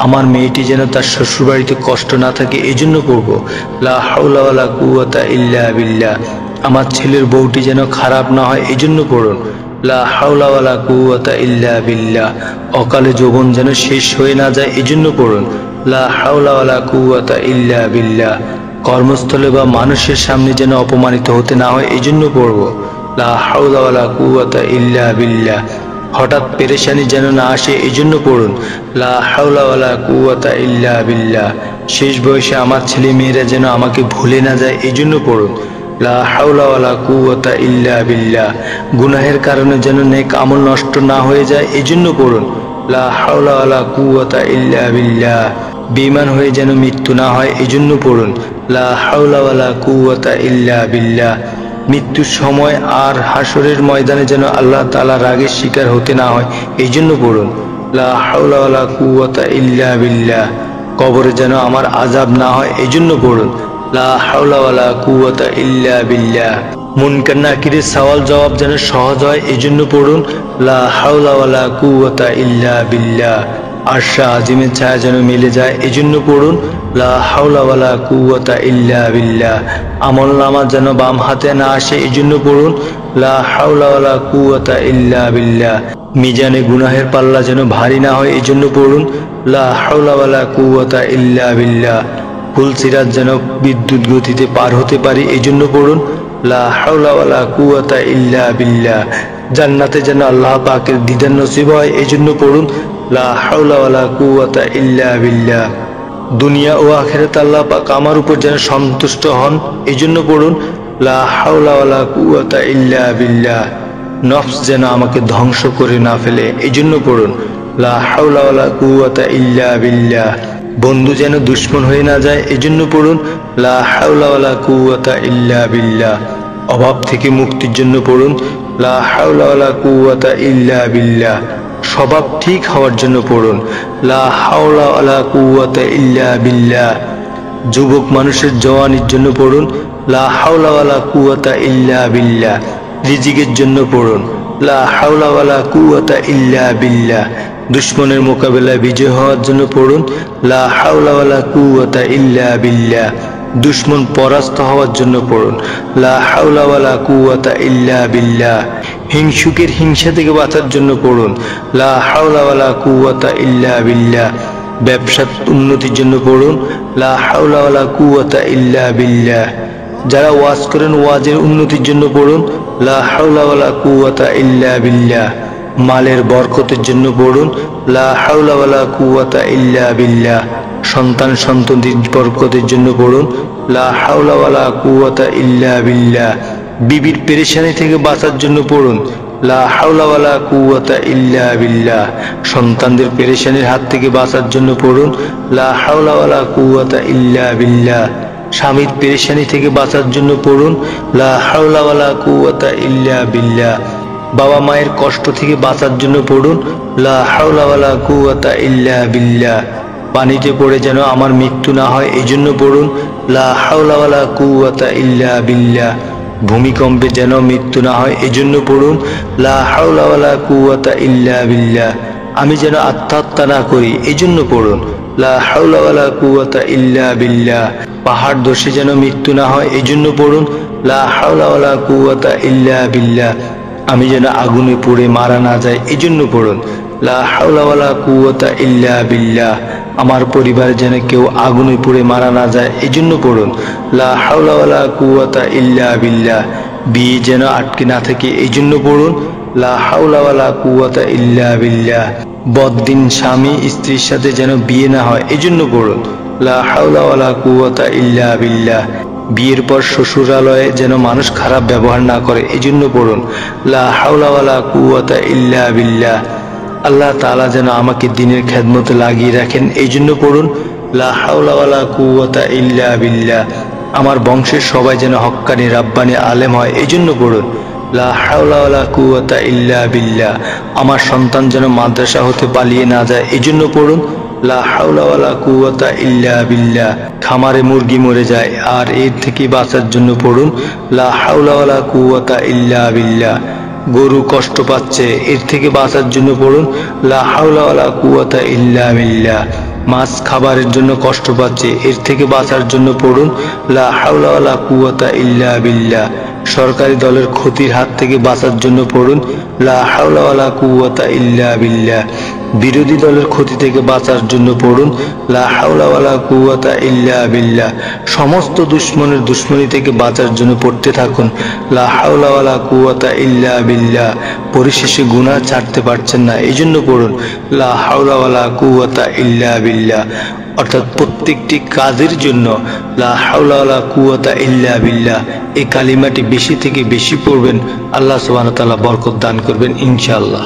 আমার মেয়েটি যেন তার শ্বশুরবাড়িতে কষ্ট না থাকে এজন্য পড়ব লা হাওলা ওয়ালা কুওয়াতা ইল্লা বিল্লাহ। আমার ছেলের বউটি যেন খারাপ না হয় এজন্য পড়ুন লা হাওলা ওয়ালা কুওয়াতা ইল্লা বিল্লাহ। অকালে যৌবন যেন শেষ হয়ে না যায় এজন্য পড়ুন লা হাওলা ওয়ালা কুওয়াতা ইল্লা বিল্লাহ। কর্মস্থলে বা মানুষের সামনে যেন অপমানিত হতে না হয় এজন্য পড়ব লা হাওলা ওয়ালা কুওয়াতা ইল্লা বিল্লাহ। হঠাৎ পেরেশানি যেন না আসে এজন্য পড়ুন লা হাওলা ওয়ালা কুওয়াতা ইল্লা বিল্লাহ। শেষ বয়সে আমার ছেলে মেয়েরা যেন আমাকে ভুলে না যায় এজন্য পড়ুন লা হাওলা ওয়ালা কুওয়াতা ইল্লা বিল্লাহ। গুনাহের কারণে যেন নেক আমল নষ্ট না হয়ে যায় এজন্য পড়ুন লা হাওলা ওয়ালা কুওয়াতা ইল্লা বিল্লাহ। বেঈমান হয়ে যেন মৃত্যু না হয় এজন্য পড়ুন লা হাওলা ওয়ালা কুওয়াতা ইল্লা বিল্লাহ। মৃত্যুর সময় আর হাসরের ময়দানে যেন আল্লাহ তাআলা রাগের শিকার হতে না হয় এইজন্য পড়ুন লা হাওলা ওয়ালা কুওয়াতা ইল্লা বিল্লাহ। কবরে যেন আমার আযাব না হয় এইজন্য পড়ুন লা হাওলা ওয়ালা কুওয়াতা ইল্লা বিল্লাহ। মুনকার নাকিরের সওয়াল জবাব যেন সহজ হয় এইজন্য পড়ুন লা হাওলা ওয়ালা কুওয়াতা ইল্লা বিল্লাহ। আরশে আজিমের ছায়া যেন মিলে যায় এজন্য পড়ুন লা হাওলা ওয়ালা কুওয়াতা ইল্লা বিল্লাহ। আমলনামা যেন বাম হাতে না আসে এজন্য পড়ুন লা হাওলা ওয়ালা কুওয়াতা ইল্লা বিল্লাহ। মিজানে গুনাহের পাল্লা যেন ভারী না হয় এজন্য পড়ুন লা হাওলা ওয়ালা কুওয়াতা ইল্লা বিল্লাহ। ফুলসিরাত যেন বিদ্যুৎ গতিতে পার হতে পারি এজন্য পড়ুন লা হাওলা ওয়ালা কুওয়াতা ইল্লা বিল্লাহ। জান্নাতে যেন আল্লাহ পাকের দিদার নসিব হয় এজন্য পড়ুন লা হাওলা ওয়ালা কুওয়াতা ইল্লা বিল্লাহ। দুনিয়া ও আখিরাত আল্লাহ পাক আমার উপর যেন সন্তুষ্ট হন এজন্য পড়ুন লা হাওলা ওয়ালা কুওয়াতা ইল্লা বিল্লাহ। নফস যেন আমাকে ধ্বংস করে না ফেলে এজন্য পড়ুন লা হাওলা ওয়ালা কুওয়াতা ইল্লা বিল্লাহ। বন্ধু যেন দুশমন হয়ে না যায় এজন্য পড়ুন লা হাওলা ওয়ালা কুওয়াতা ইল্লা বিল্লাহ। অভাব থেকে মুক্তির জন্য পড়ুন লা হাওলা ওয়ালা কুওয়াতা ইল্লা বিল্লাহ। স্বভাব ঠিক হওয়ার জন্য পড়ুন লা হাওলা ওয়ালা কুওয়াতা ইল্লা বিল্লাহ। যুবক মানুষের জওয়ানির জন্য পড়ুন লা হাওলা ওয়ালা কুওয়াতা ইল্লা বিল্লাহ। রিজিকের জন্য পড়ুন লা হাওলা ওয়ালা কুওয়াতা ইল্লা বিল্লাহ। দুশমনের মোকাবেলায় বিজয় হওয়ার জন্য পড়ুন লা হাওলা ওয়ালা কুওয়াতা ইল্লা বিল্লাহ। দুশমন পরাস্ত হওয়ার জন্য পড়ুন লা হাওলা ওয়ালা কুওয়াতা ইল্লা বিল্লাহ। হিংসুকের হিংসা থেকে বাঁচার জন্য পড়ুন লা হাওলা ওয়ালা কুওয়াতা ইল্লা বিল্লাহ। ব্যবসার উন্নতির জন্য পড়ুন লা হাওলা ওয়ালা কুওয়াতা ইল্লা বিল্লাহ। যারা ওয়াজ করেন ওয়াজের উন্নতির জন্য পড়ুন লা হাওলা ওয়ালা কুওয়াতা ইল্লা বিল্লাহ। মালের বরকতের জন্য পড়ুন লা হাওলা ওয়ালা কুওয়াতা ইল্লা বিল্লাহ। সন্তান সন্ততির বরকতের জন্য পড়ুন লা হাওলা ওয়ালা কুওয়াতা ইল্লা বিল্লাহ। বিবির পেরেশানি থেকে বাঁচার জন্য পড়ুন লা হাওলা ওয়ালা কুওয়াতা ইল্লা বিল্লাহ। সন্তানদের পেরেশানির হাত থেকে বাঁচার জন্য পড়ুন লা হাওলা ওয়ালা কুওয়াতা ইল্লা বিল্লাহ। স্বামীর পেরেশানি থেকে বাঁচার জন্য পড়ুন লা হাওলা ওয়ালা কুওয়াতা ইল্লা বিল্লাহ। বাবা মায়ের কষ্ট থেকে বাঁচার জন্য পড়ুন লা হাওলা ওয়ালা কুওয়াতা ইল্লা বিল্লাহ। পানিতে পড়ে যেন আমার মৃত্যু না হয় এজন্য পড়ুন লা হাওলা ওয়ালা কুওয়াতা ইল্লা বিল্লাহ। ভূমিকম্পে যেন মৃত্যু না হয় এজন্য পড়ুন লা হাওলা ওয়ালা কুওয়াতা ইল্লা বিল্লাহ। আমি যেন আত্মহত্যা না করি এজন্য পড়ুন লা হাওলা ওয়ালা কুওয়াতা ইল্লা বিল্লাহ। পাহাড় ধসে যেন মৃত্যু না হয় এজন্য পড়ুন লা হাওলা ওয়ালা কুওয়াতা ইল্লা বিল্লাহ। আমি যেন আগুনে পুড়ে মারা না যায় এজন্য পড়ুন লা হাওলা ওয়ালা কুওয়াতা ইল্লা বিল্লাহ। আমার পরিবার যেন কেউ আগুনে পুড়ে মারা না যায় এজন্য পড়ুন লা হাওলা ওয়ালা কুওয়াতা ইল্লা বিল্লাহ। বিয়ে যেন আটকে না থাকে এজন্য পড়ুন লা হাওলা ওয়ালা কুওয়াতা ইল্লা বিল্লাহ। বদ্দিন স্বামী স্ত্রীর সাথে যেন বিয়ে না হয় এজন্য পড়ুন লা হাওলা ওয়ালা কুওয়াতা ইল্লা বিল্লাহ। বিয়ের পর শ্বশুরালয়ে যেন মানুষ খারাপ ব্যবহার না করে এজন্য পড়ুন লা হাওলা ওয়ালা কুওয়াতা ইল্লা বিল্লাহ। আল্লাহ তাআলা যেন আমাকে দ্বীনের খেদমতে লাগিয়ে রাখেন এইজন্য পড়ুন লা হাওলা ওয়ালা কুওয়াতা ইল্লা বিল্লাহ। আমার বংশের সবাই যেন হক্কানি রাব্বানি আলেম হয় এইজন্য পড়ুন লা হাওলা ওয়ালা কুওয়াতা ইল্লা বিল্লাহ। আমার সন্তান যেন মাদ্রাসা হতে পালিয়ে না যায় এইজন্য পড়ুন লা হাওলা ওয়ালা কুওয়াতা ইল্লা বিল্লাহ। খামারে মুরগি মরে যায় আর এর থেকে বাঁচার জন্য পড়ুন লা হাওলা ওয়ালা কুওয়াতা ইল্লা বিল্লাহ। গরু কষ্ট পাচ্ছে এর থেকে বাঁচার জন্য পড়ুন লা হাওলা ওয়ালা কুওয়াতা ইল্লা বিল্লাহ। মাছ খাবারের জন্য কষ্ট পাচ্ছে, এর থেকে বাঁচার জন্য পড়ুন লা হাওলা ওয়ালা কুওয়াতা ইল্লা বিল্লাহ। সরকারি দলের ক্ষতির হাত থেকে বাঁচার জন্য পড়ুন লা হাওলা ওয়ালা কুওয়াতা ইল্লা বিল্লাহ। বিরোধী দলের ক্ষতি থেকে বাঁচার জন্য পড়ুন লা হাওলা ওয়ালা কুওয়াতা ইল্লা বিল্লাহ। সমস্ত দুশমনের দুশমনি থেকে বাঁচার জন্য পড়তে থাকুন লা হাওলা ওয়ালা কুওয়াতা ইল্লা বিল্লাহ। পরিশেষে গুনাহ ছাড়তে পারছেন না, এই জন্য পড়ুন লা হাওলা ওয়ালা কুওয়াতা ইল্লা বিল্লাহ। অর্থাৎ প্রত্যেকটি কাজের জন্য লা হাওলা ওয়ালা কুওয়াতা ইল্লা বিল্লাহ এই কালিমাটি বেশি থেকে বেশি পড়বেন, আল্লাহ সুবহানাহু ওয়া তাআলা বরকত দান করবেন ইনশাআল্লাহ।